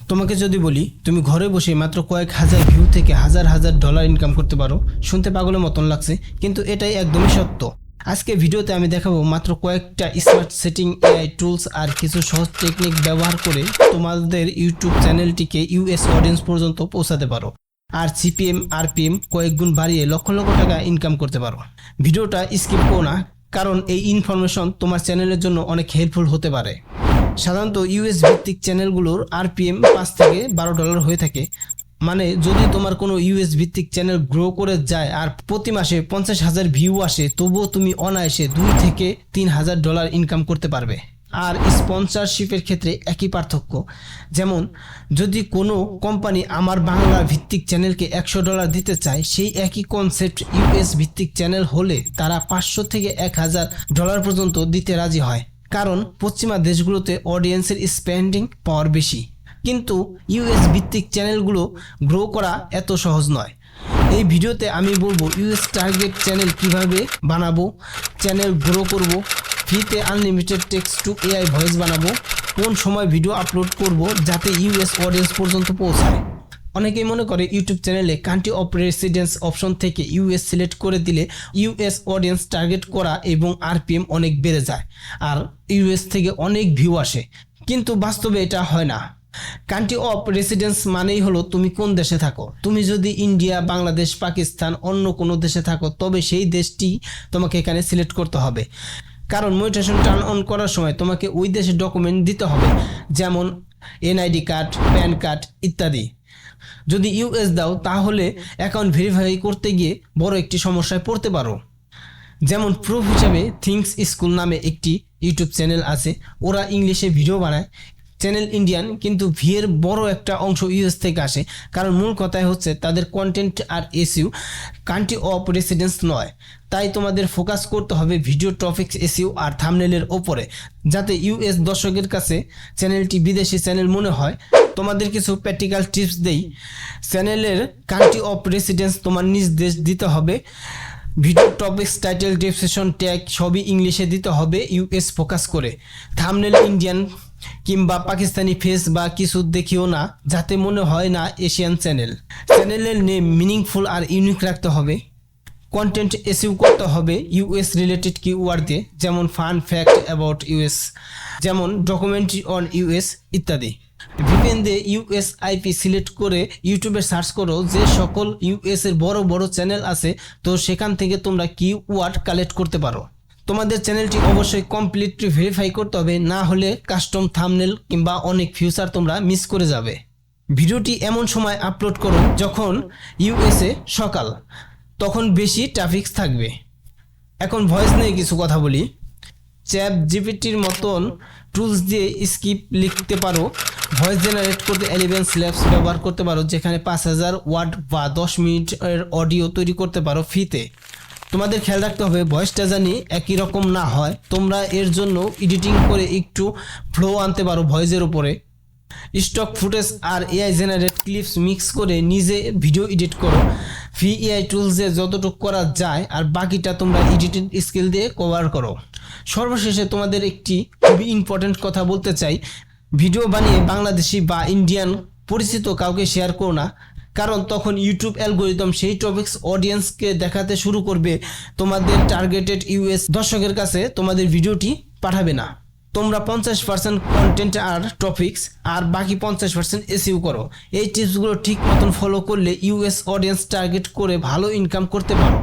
তোমাকে যদি বলি তুমি ঘরে বসে মাত্র কয়েক হাজার ভিউ থেকে হাজার হাজার ডলার ইনকাম করতে পারো, শুনতে পাগলের মতন লাগছে, কিন্তু এটাই একদমই সত্য। আজকে ভিডিওতে আমি দেখাবো মাত্র কয়েকটা স্মার্ট সেটিং, এআই টুলস আর কিছু সহজ টেকনিক ব্যবহার করে তোমাদের ইউটিউব চ্যানেলটিকে ইউএস অডিয়েন্স পর্যন্ত পৌঁছাতে পারো আর সিপিএম আরপিএম কয়েক গুণ বাড়িয়ে লক্ষ লক্ষ টাকা ইনকাম করতে পারো। ভিডিওটা স্কিপ করো না, কারণ এই ইনফরমেশন তোমার চ্যানেলের জন্য অনেক হেল্পফুল হতে পারে। সাধারণত ইউএস ভিত্তিক চ্যানেলগুলোর আরপিএম 5 থেকে 12 ডলার হয়ে থাকে। মানে যদি তোমার কোনো ইউএস ভিত্তিক চ্যানেল গ্রো করে যায় আর প্রতি মাসে 50,000 ভিউ আসে, তবুও তুমি অনায়াসে 2 থেকে 3,000 ডলার ইনকাম করতে পারবে। আর স্পন্সরশিপের ক্ষেত্রে একই পার্থক্য। যেমন যদি কোনো কোম্পানি আমার বাংলা ভিত্তিক চ্যানেলকে $100 দিতে চায়, সেই একই কনসেপ্ট ইউএস ভিত্তিক চ্যানেল হলে তারা 500 থেকে $1,000 পর্যন্ত দিতে রাজি হয়, কারণ পশ্চিমা দেশগুলোতে অডিয়েন্সের স্পেন্ডিং পাওয়ার বেশি। কিন্তু ইউএস ভিত্তিক চ্যানেলগুলো গ্রো করা এত সহজ নয়। এই ভিডিওতে আমি বলবো ইউএস টার্গেট চ্যানেল কিভাবে বানাবো, চ্যানেল গ্রো করব, ফ্রিতে unlimited text to AI voice বানাবো, কোন সময় ভিডিও আপলোড করব যাতে ইউএস অডিয়েন্স পর্যন্ত পৌঁছায়। অনেকেই মনে করে ইউটিউব চ্যানেলে কান্ট্রি অফ রেসিডেন্স অপশন থেকে ইউএস সিলেক্ট করে দিলে ইউএস অডিয়েন্স টার্গেট করা এবং আরপিএম অনেক বেড়ে যায় আর ইউএস থেকে অনেক ভিউ আসে, কিন্তু বাস্তবে এটা হয় না। কান্ট্রি অফ রেসিডেন্স মানেই হলো তুমি কোন দেশে থাকো। তুমি যদি ইন্ডিয়া, বাংলাদেশ, পাকিস্তান, অন্য কোনো দেশে থাকো, তবে সেই দেশটি তোমাকে এখানে সিলেক্ট করতে হবে, কারণ মনিটাইজেশন টার্ন অন করার সময় তোমাকে ওই দেশের ডকুমেন্ট দিতে হবে, যেমন এনআইডি কার্ড, প্যান কার্ড ইত্যাদি। যদি ইউএস দাও তাহলে অ্যাকাউন্ট ভেরিফাই করতে গিয়ে বড় একটি সমস্যায় পড়তে পারো। যেমন প্রুফ হিসাবে থিংস স্কুল নামে একটি ইউটিউব চ্যানেল আছে, ওরা ইংলিশে ভিডিও বানায়, চ্যানেল ইন্ডিয়ান, কিন্তু ভিউয়ের বড় একটা অংশ ইউএস থেকে আসে, কারণ মূল কথাই হচ্ছে তাদের কন্টেন্ট আর এসইও কান্ট্রি অফ রেসিডেন্স নয়। তাই তোমাদের ফোকাস করতে হবে ভিডিও টপিক্স, এসইও আর থাম্বনেলের ওপরে, যাতে ইউএস দর্শকের কাছে চ্যানেলটি বিদেশি চ্যানেল মনে হয়। তোমাদের কিছু প্র্যাকটিক্যাল টিপস দেই। চ্যানেলের কান্ট্রি অফ রেসিডেন্স তোমার নিজ দেশ দিতে হবে। Video topics, title, description, tag সবই ইংলিশে দিতে হবে ইউএস ফোকাস করে। থাম্বনেল ইন্ডিয়ান কিংবা পাকিস্তানি ফেস বা কিছু দেখিও না, যাতে মনে হয় না এশিয়ান চ্যানেল। চ্যানেলের নেম মিনিংফুল আর ইউনিক রাখতে হবে। কন্টেন্ট এসইও করতে হবে ইউএস রিলেটেড কিওয়ার্ড দিয়ে, যেমন ফান ফ্যাক্ট অ্যাবাউট ইউএস, যেমন ডকুমেন্টারি অন ইউএস ইত্যাদি। ভিপিএন দিয়ে ইউএস আইপি সিলেক্ট করে ইউটিউবে সার্চ করো যে সকল ইউএস এর বড় বড় চ্যানেল আছে, তো সেখান থেকে তোমরা কিওয়ার্ড কালেক্ট করতে পারো। তোমাদের চ্যানেলটি অবশ্যই কমপ্লিটলি ভেরিফাই করতে হবে, না হলে কাস্টম থাম্বনেল কিংবা অনেক ফিউচার তোমরা মিস করে যাবে। ভিডিওটি এমন সময় আপলোড করো যখন ইউএসএ সকাল, তখন বেশি ট্রাফিক থাকবে। এখন ভয়েস নিয়ে কিছু কথা বলি। চ্যাট জিপিটির মতন টুলস দিয়ে স্ক্রিপ্ট লিখতে পারো, ভয়েস জেনারেট করতে এলিভেন্স ল্যাবস ব্যবহার করতে পারো, যেখানে 5,000 ওয়ার্ড বা 10 মিনিটের অডিও তৈরি করতে পারো ফ্রিতে। তোমাদের খেয়াল রাখতে হবে ভয়েসটা জানি একই রকম না হয়, তোমরা এর জন্য এডিটিং করে একটু ফ্লো আনতে পারো ভয়েসের উপরে। স্টক ফুটেজ আর এআই জেনারেট ক্লিপস মিক্স করে নিজে ভিডিও এডিট করো, ফ্রি এআই টুলসে যতটুকু করা যায়, আর বাকিটা তোমরা এডিটিং স্কিল দিয়ে কভার করো। সর্বশেষে তোমাদের একটি খুবই ইম্পর্টেন্ট কথা বলতে চাই, ভিডিও বানিয়ে বাংলাদেশি বা ইন্ডিয়ান পরিচিত কাউকে শেয়ার করো না, কারণ তখন ইউটিউব অ্যালগোরিদম সেই টপিক্স অডিয়েন্সকে দেখাতে শুরু করবে, তোমাদের টার্গেটেড ইউএস দর্শকের কাছে তোমাদের ভিডিওটি পাঠাবে না। তোমরা 50% কন্টেন্ট আর টপিক্স আর বাকি 50% এসইও করো। এই টিপসগুলো ঠিক মতন ফলো করলে ইউএস অডিয়েন্স টার্গেট করে ভালো ইনকাম করতে পারো।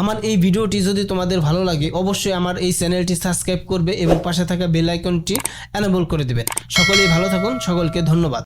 আমার এই ভিডিওটি যদি তোমাদের ভালো লাগে, অবশ্যই আমার এই চ্যানেলটি সাবস্ক্রাইব করবে এবং পাশে থাকা বেল আইকনটি এনেবল করে দেবে। সকলেই ভালো থাকুন, সকলকে ধন্যবাদ।